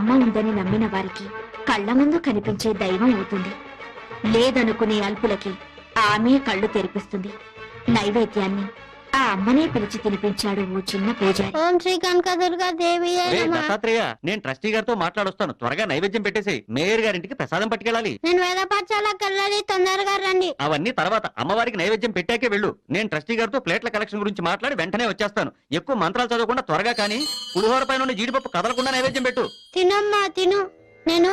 అమ్మ ఉందని నమ్మిన వారికి కళ్ల ముందు కనిపించే దైవం అవుతుంది. లేదనుకునే అల్పులకి ఆమె కళ్ళు తెరిపిస్తుంది. నైవేద్యాన్ని ఆ అమ్మనే పిలిచి తినిపించాడు ఓ చిన్న పూజారి. ఓం శ్రీ కనకదుర్గా దేవి దత్తాత్రేయ, నేను ట్రస్టీ గారితో మాట్లాడొస్తాను. త్వరగా నైవేద్యం పెట్టేసి మేయర్ గారింటికి ప్రసాదం పట్టుకెళ్ళాలి. నేను వేద పాఠశాలకు వెళ్ళాలి, తొందరగా రండి. అవన్నీ తర్వాత, అమ్మవారికి నైవేద్యం పెట్టాకే వెళ్ళు. నేను ట్రస్టీ గారితో ప్లేట్ల కలెక్షన్ గురించి మాట్లాడి వెంటనే వచ్చేస్తాను. ఎక్కువ మంత్రాలు చదవకుండా త్వరగా కానీ పులిహోర పైన జీడిపప్పు కదలకుండా నైవేద్యం పెట్టు. తినమ్మా తిను. నేను